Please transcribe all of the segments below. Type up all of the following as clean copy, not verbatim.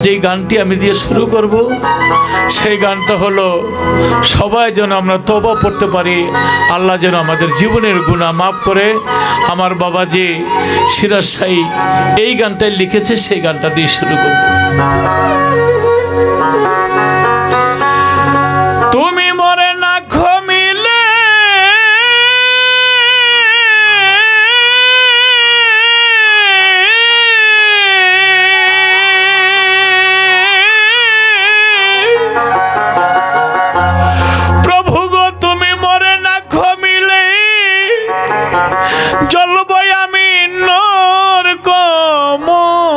যে গানটি আমি দিয়ে শুরু করব সেই গানটা হলো সবাই যেন আমরা তওবা পড়তে পারি, আল্লাহ যেন আমাদের জীবনের গুনাহ মাফ করে। আমার বাবা যে সিরাজ শাহী এই গানটাই লিখেছে, সেই গানটা দিয়ে শুরু করব। তুমি মরে না ঘমিলে জলবই আমি নর কমলে,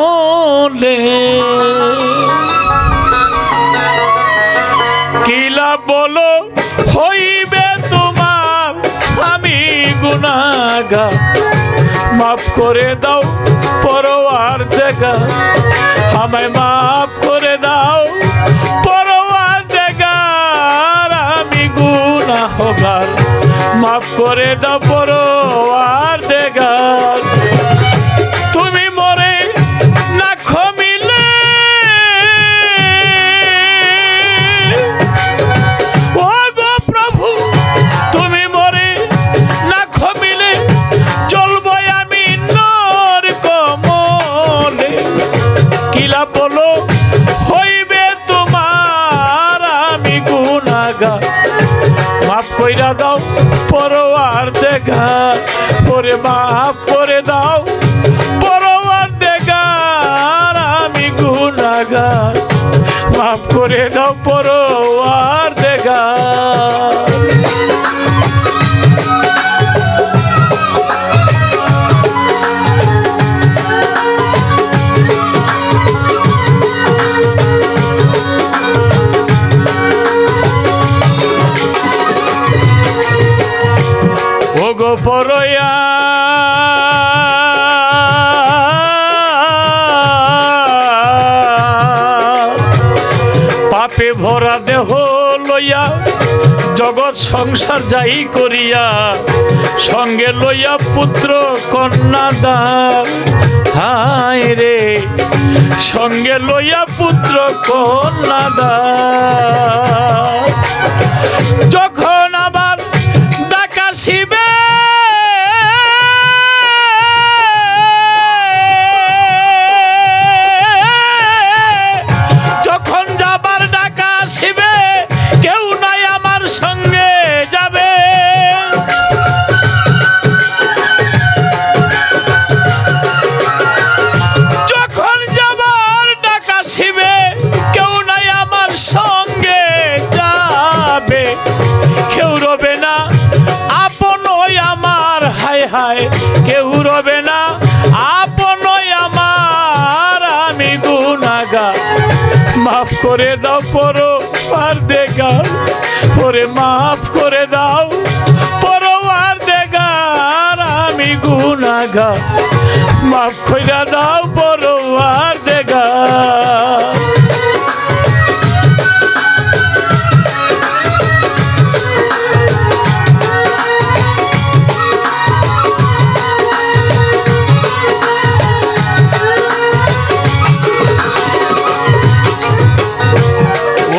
কিলা বলো হইবে তোমার আমি গুনাহগার, মাফ করে দাও পরওয়ারদিগার, আমায় মাফ করে দাও পরওয়ারদিগার, আমি গুনাহগার, মাফ করে দাও পরওয়ারদিগার। তুমি মরে না ঘমিলে ও গো প্রভু, তুমি মরে না ঘমিলে জ্বলবই আমি নর কমলে, কিলা বলো হইবে তোমার আমি গুনাহগার, মাফ কইরা দাও পরওয়ারদিগার, ওরে মাফ করে দাও পরওয়ারদিগার, আমি গুনাহগার, মাফ করে দাও পরওয়ারদিগার। ওগো পরয়া পাপে ভরা দেহ লইয়া জগৎ সংসার যাই করিয়া, সঙ্গে লইয়া পুত্র কন্যা দান, হায় রে সঙ্গে লইয়া পুত্র কন্যা দান, যখন আবার ডাকাশিবে যখন যাবার ডাকা আসিবে, কেউ নাই আমার সঙ্গে যাবে, যখন যাবার ডাকা আসিবে, কেউ নাই আমার সঙ্গে যাবে, কেউ রবে না আপন আমার, হায় হায় কেউ রবে না আপন আমার, আমি গুনাহগার, মাফ করে দাও পরওয়ারদিগার, ওরে মাফ করে দাও পরওয়ারদিগার, আমি গুনাহগার, মাফ কইরা দাও পরওয়ারদিগার।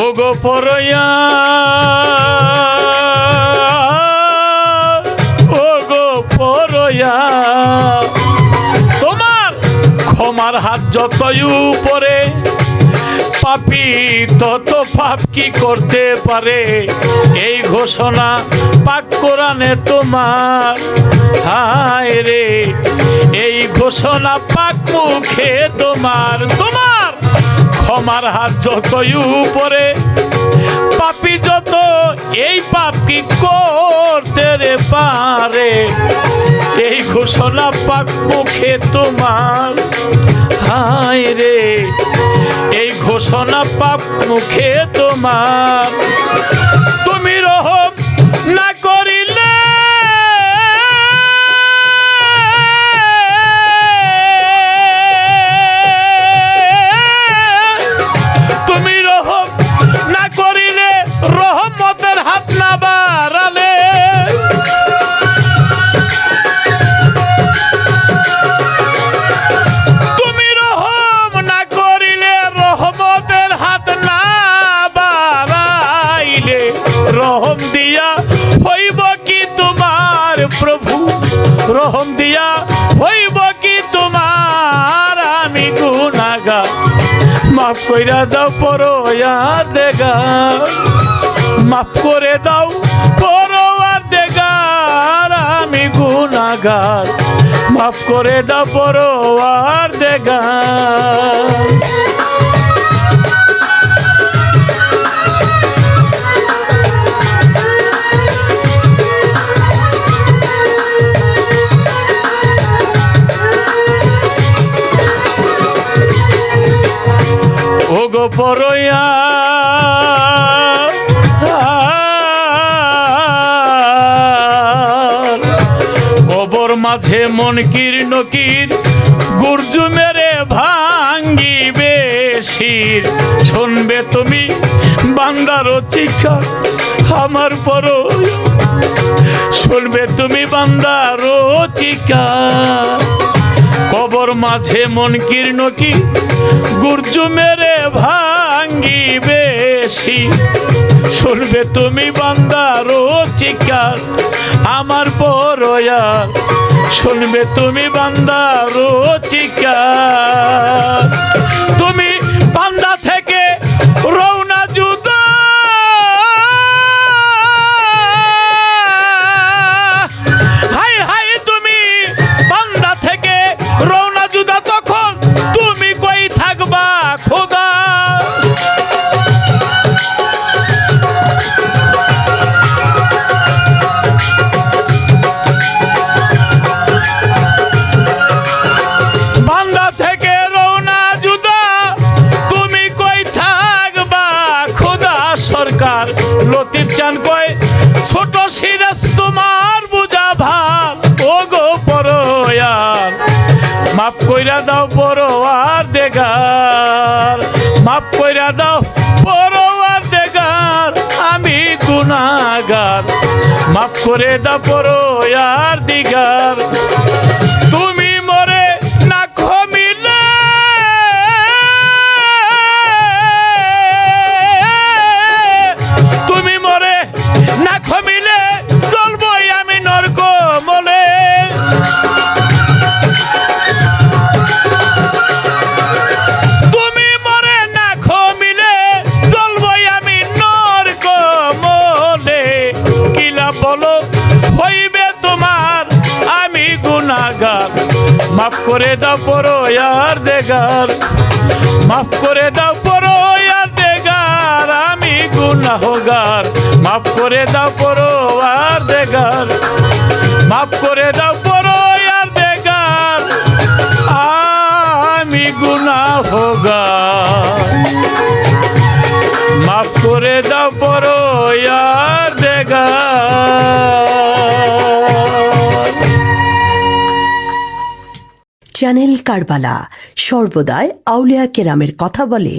ওগো পরয়া ওগো পরয়া, তোমার ক্ষমার হাত যতই উপরে, পাপী তত পাপ কি করতে পারে, এই ঘোষণা পাক কোরআনে তোমার, হায় রে এই ঘোষণা পাক মুখে তোমার, তোমার ক্ষমার হাত যতই উপরে, পাপী যত এই পাপ কি করতে রে পারে, এই ঘোষণা পাক মুখে তোমার, হায় রে এই ঘোষণা পাপ মুখে তোমার, তুমি রহম না করিলে তুমি রহম না করিলে, রহমতের হাত না বাড়ালে, তুমি রহম না করিলে, রহম মাফ কইরা দাও পরওয়ারদিগার, মাফ করে দাও পরওয়ারদিগার, আমি গুনাহগার, মাফ করে দাও পরওয়ারদিগার। ওগো পরওয়ার, কবর মাঝে মনকির নকির, গুরজু মেরে ভাঙ্গিবে শির, শুনবে তুমি বান্দার চিৎকার আমার পরওয়ার, শুনবে তুমি বান্দার চিৎকার। কবর মাঝে মনকির নকির, গুরজু মেরে ভাঙ্গিবে শির, শুনবে তুমি বান্দার চিৎকার আমার পরওয়ার, শুনবে তুমি বান্দার চিৎকার। তুমি বান্দা থেকে রওনা জুদা, হাই হাই তুমি বান্দা থেকে রওনা জুদা, তখন তুমি কই থাকবা খোদা। বান্দা থেকে রওনা জুদা, তুমি কই থাকবা খোদা। সরকার লতিফ চান কয় ছোট সিরাজ তোমার বুঝা ভাব, ওগো পরওয়ার, মাফ কইরা দাও পরওয়ারদিগার, মাফ কইরা দাও পরওয়ারদিগার, আমি গুনাহগার, মাফ করে দাও পরওয়ারদিগার। তুমি মরে না ক্ষমিলে, তুমি মরে না ক্ষমিলে, চলবই আমি নরক মলে। তুমি মরে না ক্ষমিলে, চলবই আমি নরক মলে। কিলা বলো হইবে তোমার, আমি গুনাহগার, মাফ করে দাও পরওয়ারদিগার, মাফ করে দাও পরওয়ারদিগার, আমি গুনাহগার, মাফ করে দাও পরওয়ারদিগার, মাফ করে দাও পরওয়ারদিগার, আমি গুনাহগার, মাফ করে দাও পরওয়ারদিগার। চ্যানেল কারবালা সর্বদাই আউলিয়া কেরামের কথা বলে।